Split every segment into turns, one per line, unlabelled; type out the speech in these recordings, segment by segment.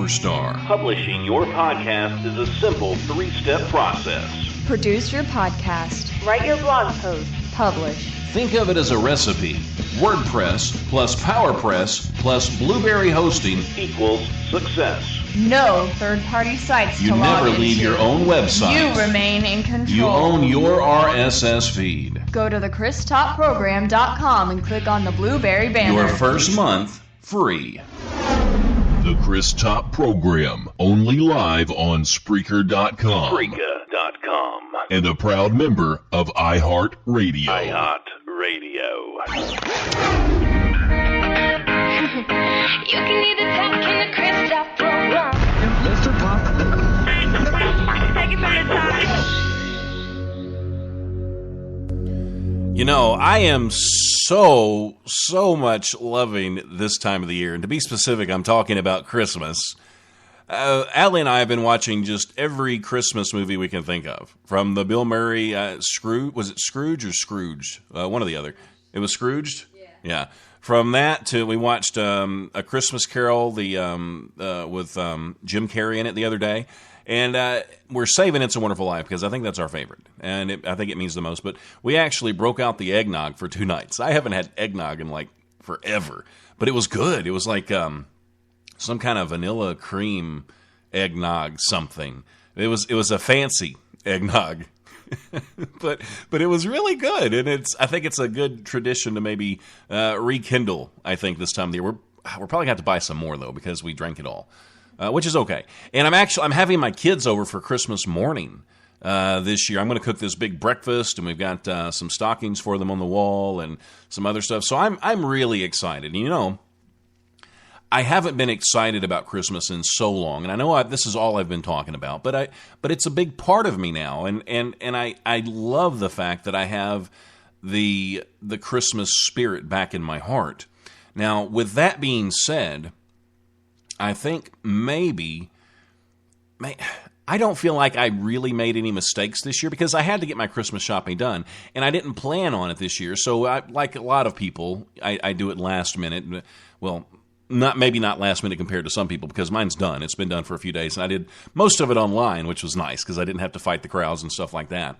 superstar.
Publishing your podcast is a simple 3-step process.
Produce your podcast.
Write your blog post.
Publish.
Think of it as a recipe. WordPress plus PowerPress plus Blueberry hosting
Equals success.
No third-party sites
You
to log
never leave
into.
your own website.
You remain in control.
You own your RSS feed.
Go to thechris.program.com and click on the Blueberry banner.
Your first month free.
The Chris Top Program, only live on Spreaker.com.
Spreaker.com.
And a proud member of iHeartRadio.
iHeartRadio.
You can either talk in the Chris Top program.
Mr. Pop.
Take it from the top.
You know, I am so much loving this time of the year. And to be specific, I'm talking about Christmas. Allie and I have been watching just every Christmas movie we can think of. From the Bill Murray, Scrooge, was it Scrooge or Scrooge? One or the other. It was Scrooged? Yeah. From that to, we watched A Christmas Carol with Jim Carrey in it the other day. And we're saving It's a Wonderful Life because I think that's our favorite. And I think it means the most. But we actually broke out the eggnog for 2 nights. I haven't had eggnog in like forever. But it was good. It was like some kind of vanilla cream eggnog something. It was a fancy eggnog. but it was really good. And I think it's a good tradition to maybe rekindle, I think, this time of the year. We're probably going to have to buy some more, though, because we drank it all. Which is okay. And I'm having my kids over for Christmas morning this year. I'm going to cook this big breakfast, and we've got some stockings for them on the wall and some other stuff. So I'm really excited. You know, I haven't been excited about Christmas in so long, and I know this is all I've been talking about, but it's a big part of me now, and I love the fact that I have the Christmas spirit back in my heart. Now, with that being said, I think maybe I don't feel like I really made any mistakes this year because I had to get my Christmas shopping done, and I didn't plan on it this year. So, like a lot of people, I do it last minute. Well, maybe not last minute compared to some people because mine's done. It's been done for a few days, and I did most of it online, which was nice because I didn't have to fight the crowds and stuff like that.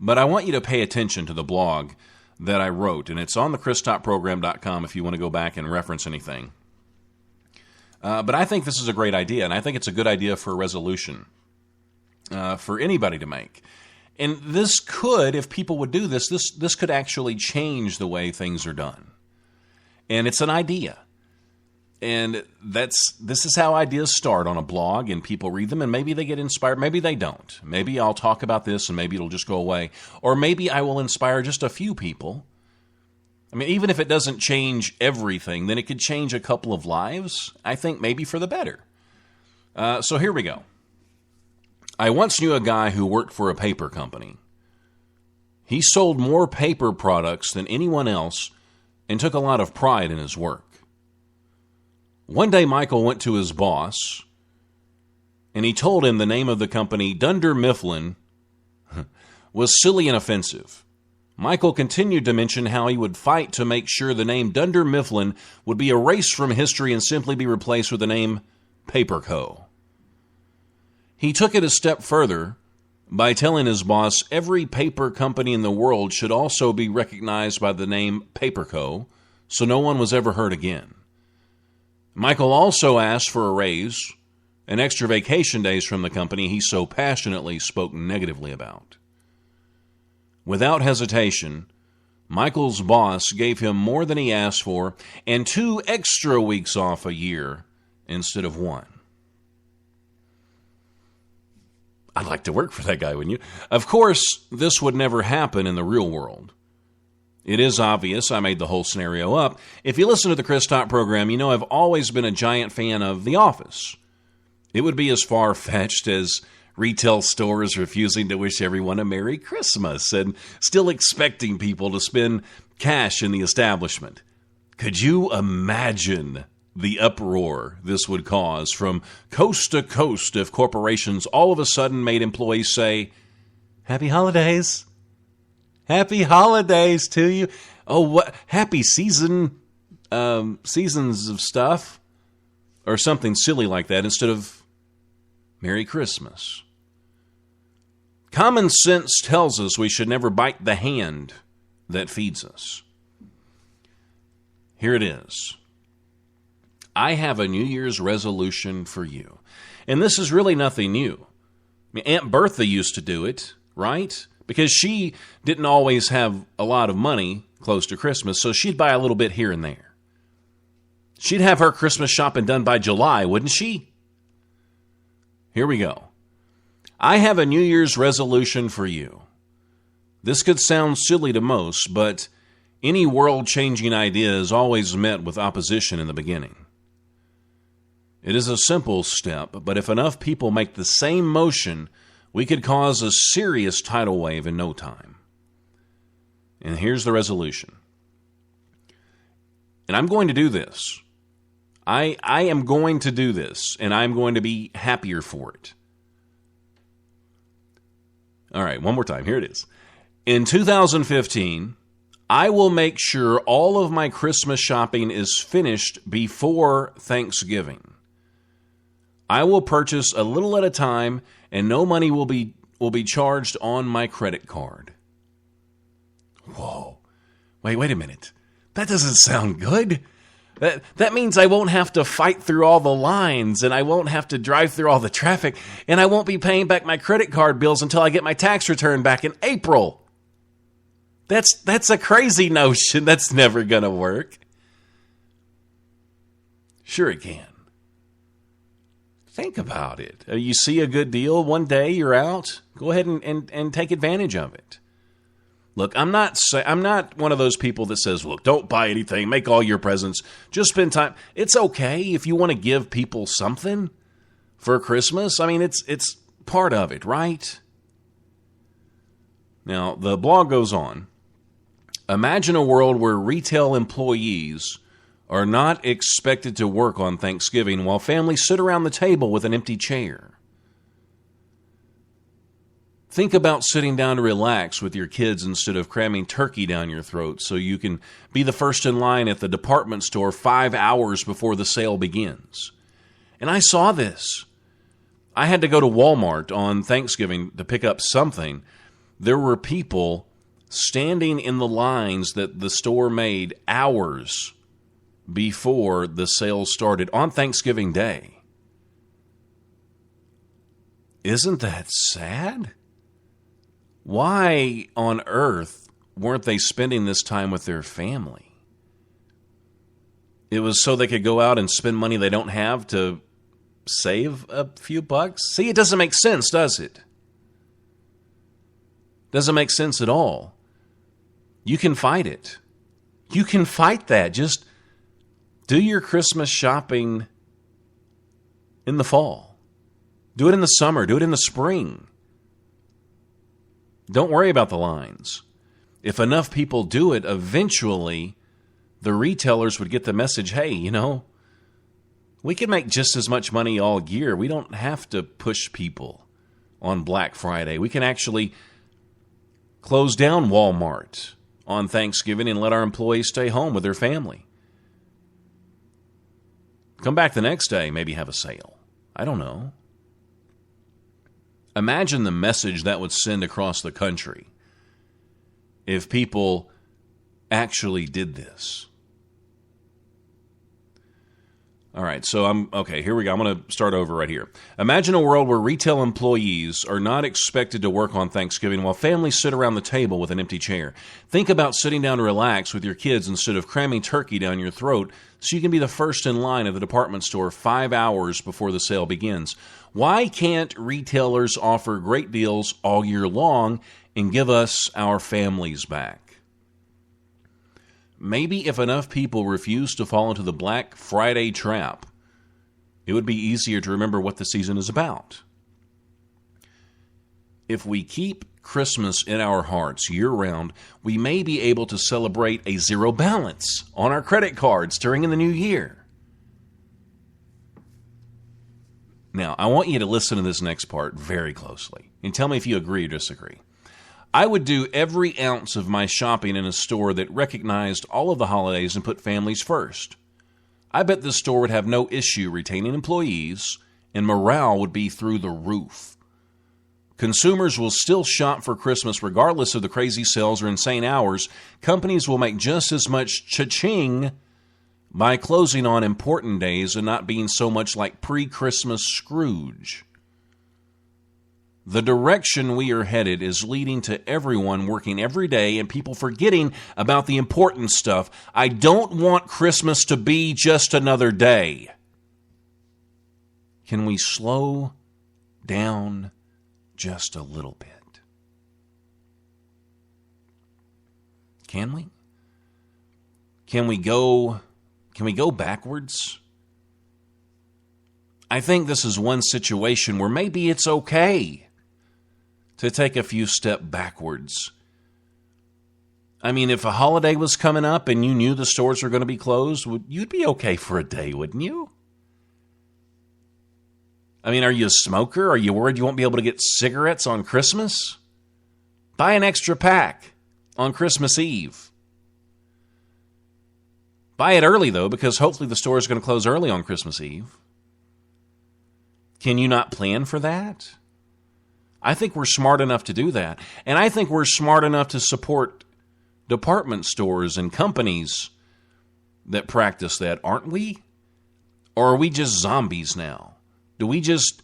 But I want you to pay attention to the blog that I wrote, and it's on thechris.program.com if you want to go back and reference anything. But I think this is a great idea, and I think it's a good idea for a resolution for anybody to make. And this could, if people would do this could actually change the way things are done. And it's an idea. And this is how ideas start on a blog, and people read them, and maybe they get inspired, maybe they don't. Maybe I'll talk about this, and maybe it'll just go away. Or maybe I will inspire just a few people. I mean, even if it doesn't change everything, then it could change a couple of lives, I think maybe for the better. So here we go. I once knew a guy who worked for a paper company. He sold more paper products than anyone else and took a lot of pride in his work. One day, Michael went to his boss, and he told him the name of the company, Dunder Mifflin, was silly and offensive. Michael continued to mention how he would fight to make sure the name Dunder Mifflin would be erased from history and simply be replaced with the name Paper Co. He took it a step further by telling his boss every paper company in the world should also be recognized by the name Paper Co., so no one was ever heard again. Michael also asked for a raise and extra vacation days from the company he so passionately spoke negatively about. Without hesitation, Michael's boss gave him more than he asked for and 2 extra weeks off a year instead of 1. I'd like to work for that guy, wouldn't you? Of course, this would never happen in the real world. It is obvious I made the whole scenario up. If you listen to the Chris Top program, you know I've always been a giant fan of The Office. It would be as far-fetched as retail stores refusing to wish everyone a Merry Christmas and still expecting people to spend cash in the establishment. Could you imagine the uproar this would cause from coast to coast if corporations all of a sudden made employees say, "Happy holidays. Happy holidays to you. Oh, what happy seasons of stuff." or something silly like that instead of Merry Christmas. Common sense tells us we should never bite the hand that feeds us. Here it is. I have a New Year's resolution for you. And this is really nothing new. I mean, Aunt Bertha used to do it, right? Because she didn't always have a lot of money close to Christmas, so she'd buy a little bit here and there. She'd have her Christmas shopping done by July, wouldn't she? Here we go. I have a New Year's resolution for you. This could sound silly to most, but any world-changing idea is always met with opposition in the beginning. It is a simple step, but if enough people make the same motion, we could cause a serious tidal wave in no time. And here's the resolution. And I'm going to do this. I am going to do this, and I'm going to be happier for it. All right, one more time. Here it is. In 2015, I will make sure all of my Christmas shopping is finished before Thanksgiving. I will purchase a little at a time, and no money will be charged on my credit card. Whoa. Wait a minute. That doesn't sound good. That means I won't have to fight through all the lines, and I won't have to drive through all the traffic, and I won't be paying back my credit card bills until I get my tax return back in April. That's a crazy notion. That's never going to work. Sure it can. Think about it. You see a good deal one day, you're out. Go ahead and take advantage of it. Look, I'm not one of those people that says, look, don't buy anything, make all your presents, just spend time. It's okay if you want to give people something for Christmas. I mean, it's part of it, right? Now, the blog goes on. Imagine a world where retail employees are not expected to work on Thanksgiving while families sit around the table with an empty chair. Think about sitting down to relax with your kids instead of cramming turkey down your throat so you can be the first in line at the department store 5 hours before the sale begins. And I saw this. I had to go to Walmart on Thanksgiving to pick up something. There were people standing in the lines that the store made hours before the sales started on Thanksgiving Day. Isn't that sad? Why on earth weren't they spending this time with their family? It was so they could go out and spend money they don't have to save a few bucks? See, it doesn't make sense, does it? Doesn't make sense at all. You can fight it. You can fight that. Just do your Christmas shopping in the fall. Do it in the summer. Do it in the spring. Don't worry about the lines. If enough people do it, eventually the retailers would get the message, hey, we can make just as much money all year. We don't have to push people on Black Friday. We can actually close down Walmart on Thanksgiving and let our employees stay home with their family. Come back the next day, maybe have a sale. I don't know. Imagine the message that would send across the country if people actually did this. All right, here we go. I'm going to start over right here. Imagine a world where retail employees are not expected to work on Thanksgiving while families sit around the table with an empty chair. Think about sitting down to relax with your kids instead of cramming turkey down your throat so you can be the first in line at the department store 5 hours before the sale begins. Why can't retailers offer great deals all year long and give us our families back? Maybe if enough people refuse to fall into the Black Friday trap, it would be easier to remember what the season is about. If we keep Christmas in our hearts year-round, we may be able to celebrate a zero balance on our credit cards during the new year. Now, I want you to listen to this next part very closely and tell me if you agree or disagree. I would do every ounce of my shopping in a store that recognized all of the holidays and put families first. I bet this store would have no issue retaining employees, and morale would be through the roof. Consumers will still shop for Christmas regardless of the crazy sales or insane hours. Companies will make just as much cha-ching by closing on important days and not being so much like pre-Christmas Scrooge. The direction we are headed is leading to everyone working every day and people forgetting about the important stuff. I don't want Christmas to be just another day. Can we slow down just a little bit? Can we? Can we go backwards? I think this is one situation where maybe it's okay to take a few steps backwards. I mean, if a holiday was coming up and you knew the stores were going to be closed, you'd be okay for a day, wouldn't you? I mean, are you a smoker? Are you worried you won't be able to get cigarettes on Christmas? Buy an extra pack on Christmas Eve. Buy it early, though, because hopefully the store is going to close early on Christmas Eve. Can you not plan for that? I think we're smart enough to do that. And I think we're smart enough to support department stores and companies that practice that, aren't we? Or are we just zombies now? Do we just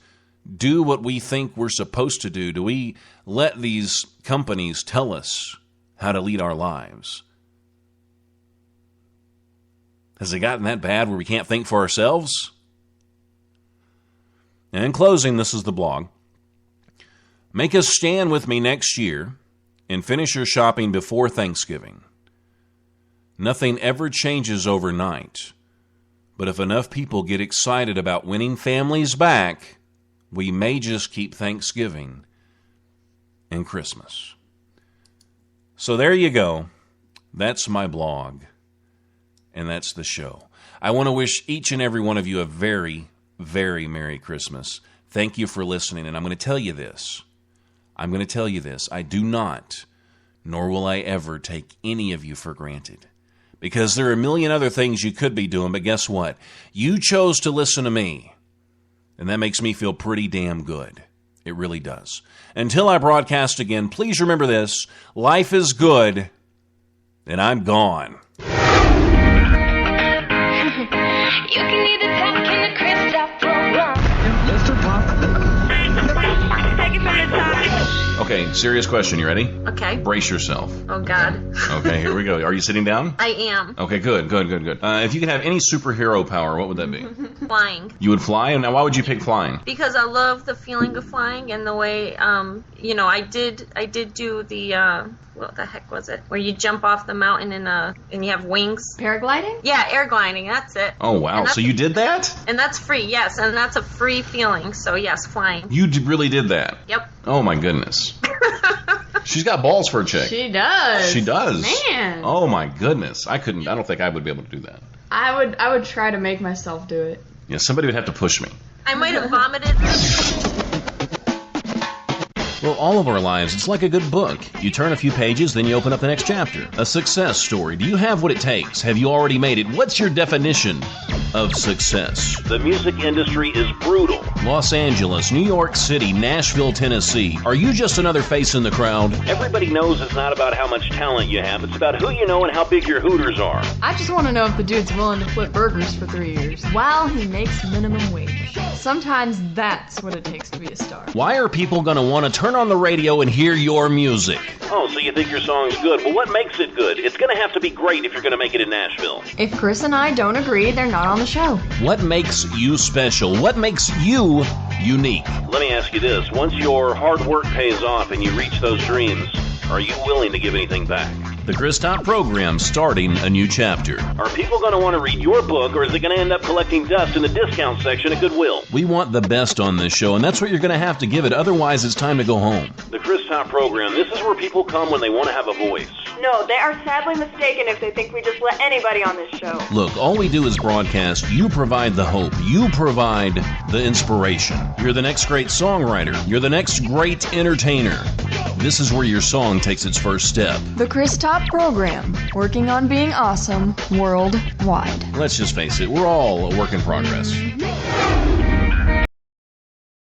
do what we think we're supposed to do? Do we let these companies tell us how to lead our lives? Has it gotten that bad where we can't think for ourselves? And in closing, this is the blog. Make a stand with me next year and finish your shopping before Thanksgiving. Nothing ever changes overnight, but if enough people get excited about winning families back, we may just keep Thanksgiving and Christmas. So there you go. That's my blog, and that's the show. I want to wish each and every one of you a very, very Merry Christmas. Thank you for listening, and I'm going to tell you this. I do not, nor will I ever take any of you for granted. Because there are a million other things you could be doing, but guess what? You chose to listen to me. And that makes me feel pretty damn good. It really does. Until I broadcast again, please remember this. Life is good, and I'm gone.
You can either talk in the Chris Top program.
Mr. Pop.
Take it from the top.
Okay, serious question. You ready?
Okay.
Brace yourself.
Oh, God.
Okay, here we go. Are you sitting down?
I am.
Okay, good. If you could have any superhero power, what would that be?
Flying.
You would fly? And now why would you pick flying?
Because I love the feeling of flying and the way, I did do the, what the heck was it? Where you jump off the mountain and you have wings.
Paragliding?
Yeah, air gliding, that's it.
Oh, wow. So you did that?
And that's free, yes. And that's a free feeling. So, yes, flying.
You really did that?
Yep.
Oh, my goodness. She's got balls for a chick.
She does.
She does.
Man.
Oh, my goodness. I don't think I would be able to do that.
I would try to make myself do it.
Yeah, somebody would have to push me.
I might have vomited.
Well, all of our lives, it's like a good book. You turn a few pages, then you open up the next chapter. A success story. Do you have what it takes? Have you already made it? What's your definition of success?
The music industry is brutal.
Los Angeles, New York City, Nashville, Tennessee. Are you just another face in the crowd?
Everybody knows it's not about how much talent you have. It's about who you know and how big your hooters are.
I just want to know if the dude's willing to flip burgers for 3 years while he makes minimum wage. Sometimes that's what it takes to be a star.
Why are people going to want to turn on the radio and hear your music?
Oh, so you think your song's good. Well, what makes it good? It's going to have to be great if you're going to make it in Nashville.
If Chris and I don't agree, they're not on the show.
What makes you special? What makes you unique?
Let me ask you this. Once your hard work pays off and you reach those dreams, are you willing to give anything back?
The Chris Top program starting a new chapter.
Are people going to want to read your book, or is it going to end up collecting dust in the discount section at Goodwill?
We want the best on this show, and that's what you're going to have to give it. Otherwise, it's time to go home.
The Chris Top program, this is where people come when they want to have a voice.
no, they are sadly mistaken if they think we just let anybody on this show.
Look, all we do is broadcast. You provide the hope. You provide the inspiration. You're the next great songwriter. You're the next great entertainer. This is where your song takes its first step.
The Chris Top Program, working on being awesome worldwide.
Let's just face it, we're all a work in progress.